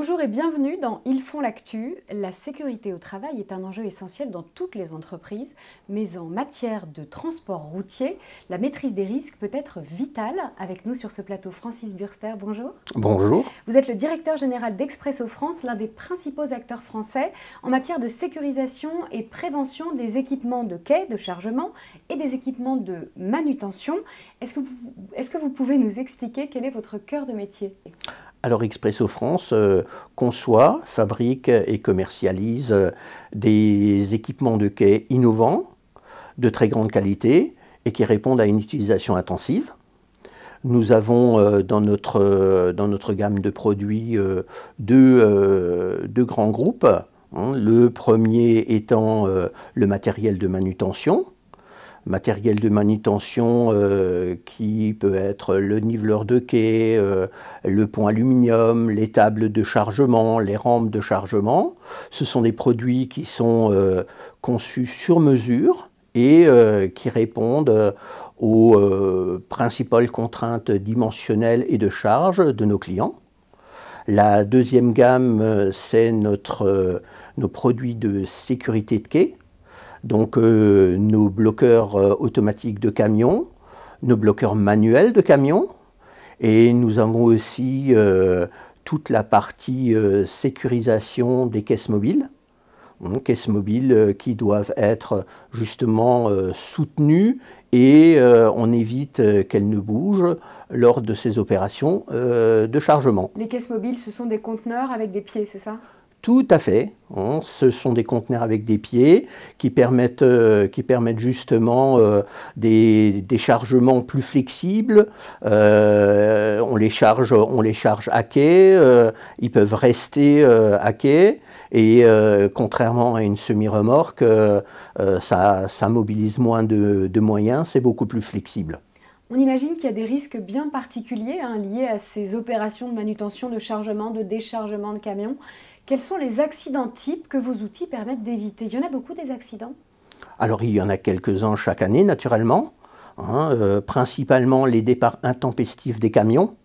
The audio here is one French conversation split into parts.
Bonjour et bienvenue dans Ils font l'actu. La sécurité au travail est un enjeu essentiel dans toutes les entreprises, mais en matière de transport routier, la maîtrise des risques peut être vitale. Avec nous sur ce plateau, Francis Burster, bonjour. Bonjour. Vous êtes le directeur général d'Expresso France, l'un des principaux acteurs français en matière de sécurisation et prévention des équipements de quai, de chargement et des équipements de manutention. Est-ce que vous pouvez nous expliquer quel est votre cœur de métier ? Alors Expresso France conçoit, fabrique et commercialise des équipements de quai innovants, de très grande qualité et qui répondent à une utilisation intensive. Nous avons dans notre gamme de produits deux grands groupes. Le premier étant le matériel de manutention. Matériel de manutention qui peut être le niveleur de quai, le pont aluminium, les tables de chargement, les rampes de chargement. Ce sont des produits qui sont conçus sur mesure et qui répondent aux principales contraintes dimensionnelles et de charge de nos clients. La deuxième gamme, c'est nos produits de sécurité de quai. Donc nos bloqueurs automatiques de camions, nos bloqueurs manuels de camions, et nous avons aussi toute la partie sécurisation des caisses mobiles. Caisses mobiles qui doivent être justement soutenues et on évite qu'elles ne bougent lors de ces opérations de chargement. Les caisses mobiles, ce sont des conteneurs avec des pieds, c'est ça ? Tout à fait. Ce sont des conteneurs avec des pieds qui permettent justement des chargements plus flexibles. On les charge à quai, ils peuvent rester à quai et contrairement à une semi-remorque, ça mobilise moins de moyens, c'est beaucoup plus flexible. On imagine qu'il y a des risques bien particuliers liés à ces opérations de manutention, de chargement, de déchargement de camions. Quels sont les accidents types que vos outils permettent d'éviter? Il y en a beaucoup des accidents? Alors il y en a quelques-uns chaque année naturellement, principalement les départs intempestifs des camions.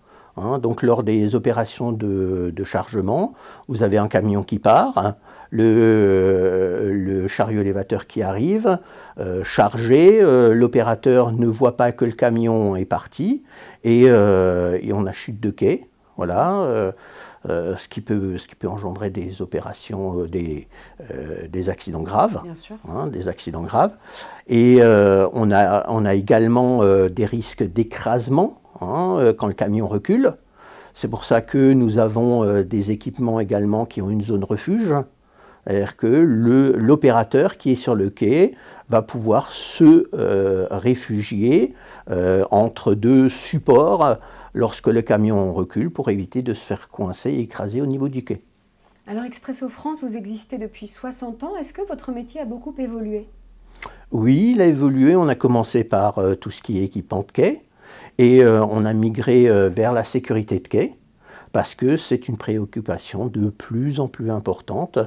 Donc lors des opérations de chargement, vous avez un camion qui part, le chariot élévateur qui arrive, chargé, l'opérateur ne voit pas que le camion est parti et on a chute de quai. Voilà, ce qui peut engendrer des opérations, des accidents graves. Bien sûr. Des accidents graves. Et on a également des risques d'écrasement quand le camion recule. C'est pour ça que nous avons des équipements également qui ont une zone refuge. C'est-à-dire que l'opérateur qui est sur le quai va pouvoir se réfugier entre deux supports lorsque le camion recule pour éviter de se faire coincer et écraser au niveau du quai. Alors Expresso France, vous existez depuis 60 ans. Est-ce que votre métier a beaucoup évolué? Oui, il a évolué. On a commencé par tout ce qui est équipement de quai et on a migré vers la sécurité de quai, parce que c'est une préoccupation de plus en plus importante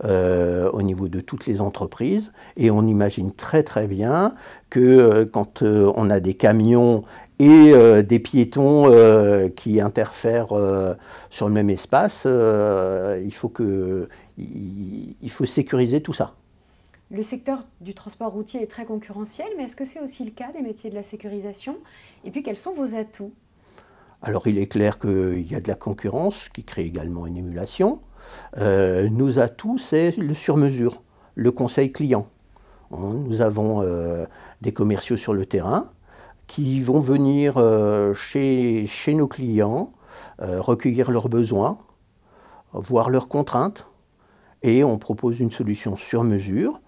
au niveau de toutes les entreprises. Et on imagine très très bien que quand on a des camions et des piétons qui interfèrent sur le même espace, il faut sécuriser tout ça. Le secteur du transport routier est très concurrentiel, mais est-ce que c'est aussi le cas des métiers de la sécurisation? Et puis quels sont vos atouts? Alors il est clair qu'il y a de la concurrence qui crée également une émulation. Nos atouts, c'est le sur-mesure, le conseil client. Nous avons des commerciaux sur le terrain qui vont venir chez nos clients, recueillir leurs besoins, voir leurs contraintes, et on propose une solution sur mesure,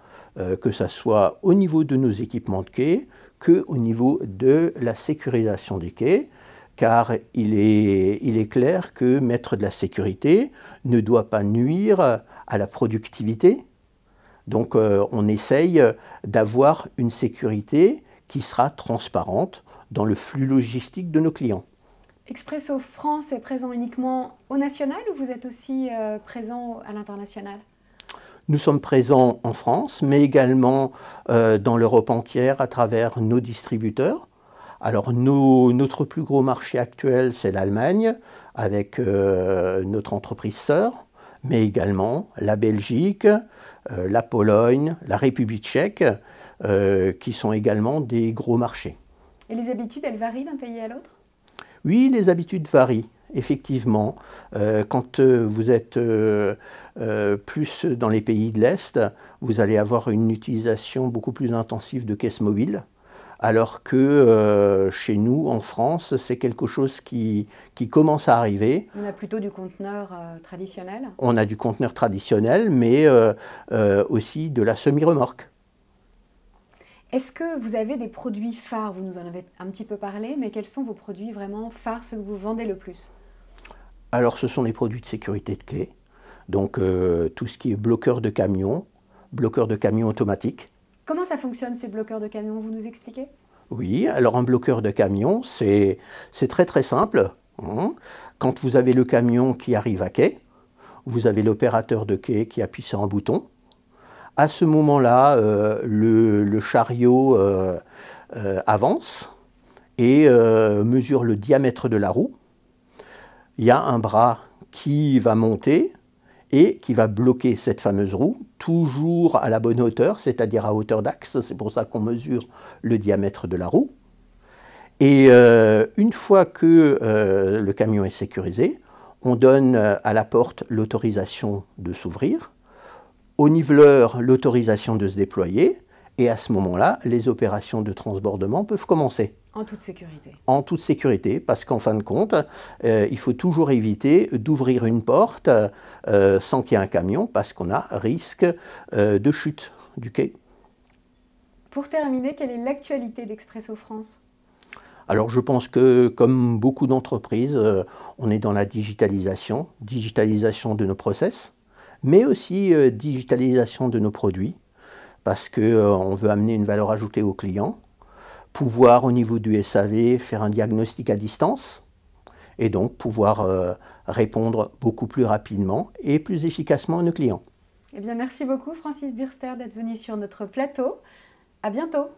que ce soit au niveau de nos équipements de quai, qu'au niveau de la sécurisation des quais. Car il est clair que mettre de la sécurité ne doit pas nuire à la productivité. Donc on essaye d'avoir une sécurité qui sera transparente dans le flux logistique de nos clients. Expresso France est présent uniquement au national ou vous êtes aussi présent à l'international? Nous sommes présents en France, mais également dans l'Europe entière à travers nos distributeurs. Alors notre plus gros marché actuel, c'est l'Allemagne, avec notre entreprise sœur, mais également la Belgique, la Pologne, la République tchèque, qui sont également des gros marchés. Et les habitudes, elles varient d'un pays à l'autre? Oui, les habitudes varient, effectivement. Quand vous êtes plus dans les pays de l'Est, vous allez avoir une utilisation beaucoup plus intensive de caisses mobiles, alors que chez nous, en France, c'est quelque chose qui commence à arriver. On a plutôt du conteneur traditionnel? On a du conteneur traditionnel, mais aussi de la semi-remorque. Est-ce que vous avez des produits phares? Vous nous en avez un petit peu parlé, mais quels sont vos produits vraiment phares, ceux que vous vendez le plus? Alors, ce sont les produits de sécurité de clé, donc tout ce qui est bloqueur de camion automatique. Comment ça fonctionne ces bloqueurs de camions? Vous nous expliquez? Oui, alors un bloqueur de camion, c'est très très simple. Quand vous avez le camion qui arrive à quai, vous avez l'opérateur de quai qui appuie sur un bouton. À ce moment-là, le chariot avance et mesure le diamètre de la roue. Il y a un bras qui va monter et qui va bloquer cette fameuse roue, toujours à la bonne hauteur, c'est-à-dire à hauteur d'axe. C'est pour ça qu'on mesure le diamètre de la roue. Et une fois que le camion est sécurisé, on donne à la porte l'autorisation de s'ouvrir, au niveleur l'autorisation de se déployer, et à ce moment-là, les opérations de transbordement peuvent commencer. En toute sécurité. En toute sécurité, parce qu'en fin de compte, il faut toujours éviter d'ouvrir une porte sans qu'il y ait un camion, parce qu'on a risque de chute du quai. Pour terminer, quelle est l'actualité d'Expresso France? Alors je pense que, comme beaucoup d'entreprises, on est dans la digitalisation de nos process, mais aussi digitalisation de nos produits, parce qu'on veut amener une valeur ajoutée aux clients, pouvoir au niveau du SAV faire un diagnostic à distance, et donc pouvoir répondre beaucoup plus rapidement et plus efficacement à nos clients. Eh bien, merci beaucoup Francis Burster d'être venu sur notre plateau. À bientôt.